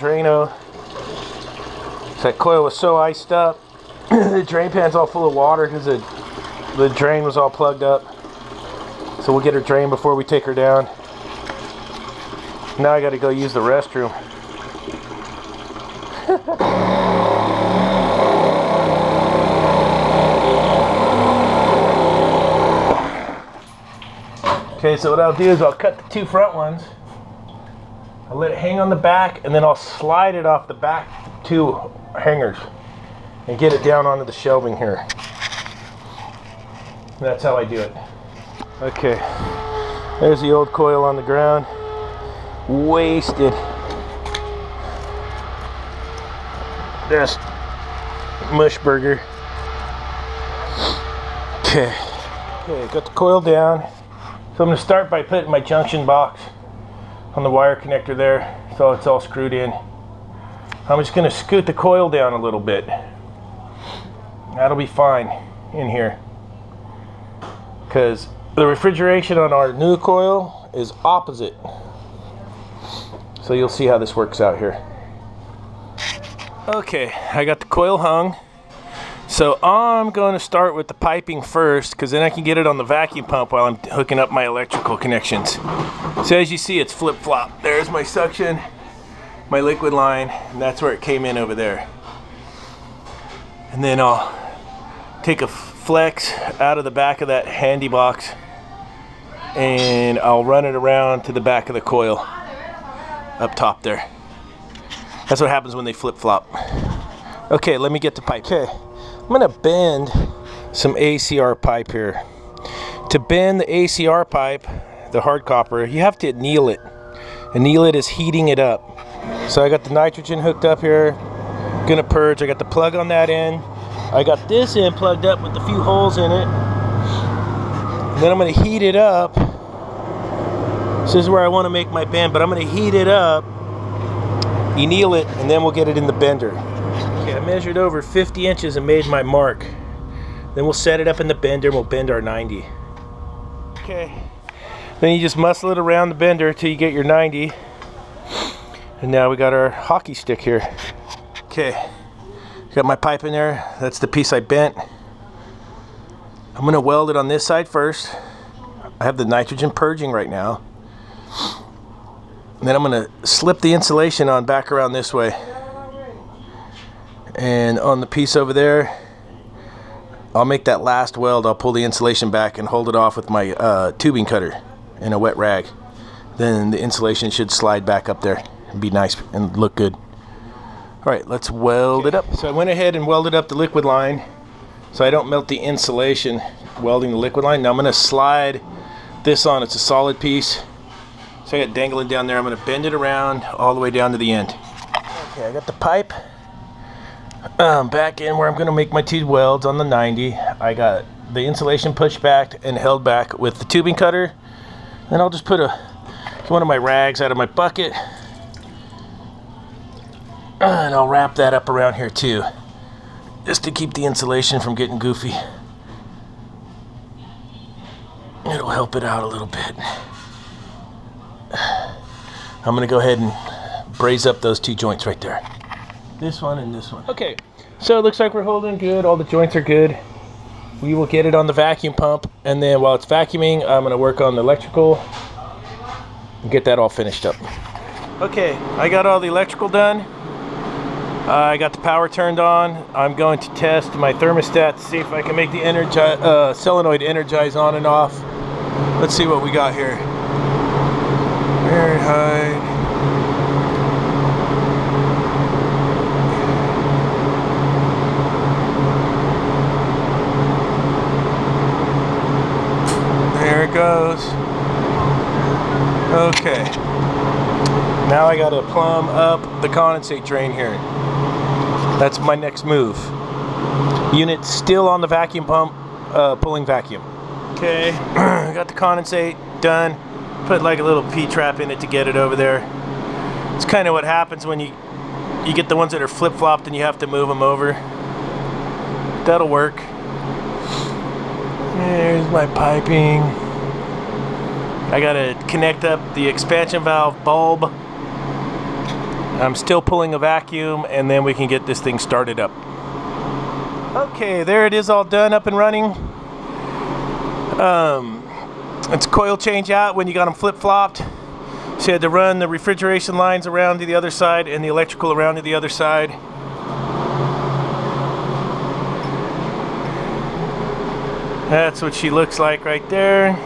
Drano. That coil was so iced up. The drain pan's all full of water because the drain was all plugged up. So we'll get her drained before we take her down. Now I gotta go use the restroom. Okay, so what I'll do is I'll cut the two front ones. I'll let it hang on the back, and then I'll slide it off the back two hangers and get it down onto the shelving here. That's how I do it. Okay, there's the old coil on the ground. Wasted. That's mush burger. Okay, got the coil down. So I'm going to start by putting my junction box on the wire connector there, so it's all screwed in. I'm just going to scoot the coil down a little bit. That'll be fine in here, because the refrigeration on our new coil is opposite. So you'll see how this works out here. Okay, I got the coil hung. So I'm going to start with the piping first, because then I can get it on the vacuum pump while I'm hooking up my electrical connections. So as you see, it's flip-flop. There's my suction, my liquid line, and that's where it came in over there. And then I'll take a flex out of the back of that handy box, and I'll run it around to the back of the coil up top there. That's what happens when they flip-flop. Okay, let me get the pipe. Okay. I'm going to bend some ACR pipe here. To bend the ACR pipe, the hard copper, you have to anneal it. Anneal it is heating it up. So I got the nitrogen hooked up here. Gonna purge. I got the plug on that end. I got this end plugged up with a few holes in it. And then I'm going to heat it up. This is where I want to make my bend, but I'm going to heat it up, anneal it, and then we'll get it in the bender. Okay, I measured over 50 inches and made my mark. Then we'll set it up in the bender and we'll bend our 90. Okay, then you just muscle it around the bender until you get your 90. And now we got our hockey stick here. Okay, got my pipe in there. That's the piece I bent. I'm gonna weld it on this side first. I have the nitrogen purging right now. And then I'm gonna slip the insulation on back around this way. And on the piece over there, I'll make that last weld. I'll pull the insulation back and hold it off with my tubing cutter and a wet rag. Then the insulation should slide back up there and be nice and look good. All right, let's weld it up. So I went ahead and welded up the liquid line so I don't melt the insulation welding the liquid line. Now I'm gonna slide this on. It's a solid piece. So I got it dangling down there. I'm gonna bend it around all the way down to the end. Okay, I got the pipe back in where I'm going to make my two welds on the 90. I got the insulation pushed back and held back with the tubing cutter. Then I'll just put one of my rags out of my bucket, and I'll wrap that up around here too, just to keep the insulation from getting goofy. It'll help it out a little bit. I'm going to go ahead and braze up those two joints right there. This one and this one. Okay, so it looks like we're holding good. All the joints are good. We will get it on the vacuum pump, and then while it's vacuuming, I'm going to work on the electrical and get that all finished up. Okay, I got all the electrical done. I got the power turned on. I'm going to test my thermostat to see if I can make the solenoid energize on and off. Let's see what we got here. Very high. There it goes. Okay. Now I gotta plumb up the condensate drain here. That's my next move. Unit still on the vacuum pump, pulling vacuum. Okay, got the condensate done. Put like a little P-trap in it to get it over there. It's kind of what happens when you get the ones that are flip-flopped and you have to move them over. That'll work. There's my piping. I gotta connect up the expansion valve bulb. I'm still pulling a vacuum, and then we can get this thing started up. Okay, there it is, all done, up and running. It's coil change out when you got them flip-flopped. So you had to run the refrigeration lines around to the other side and the electrical around to the other side. That's what she looks like right there.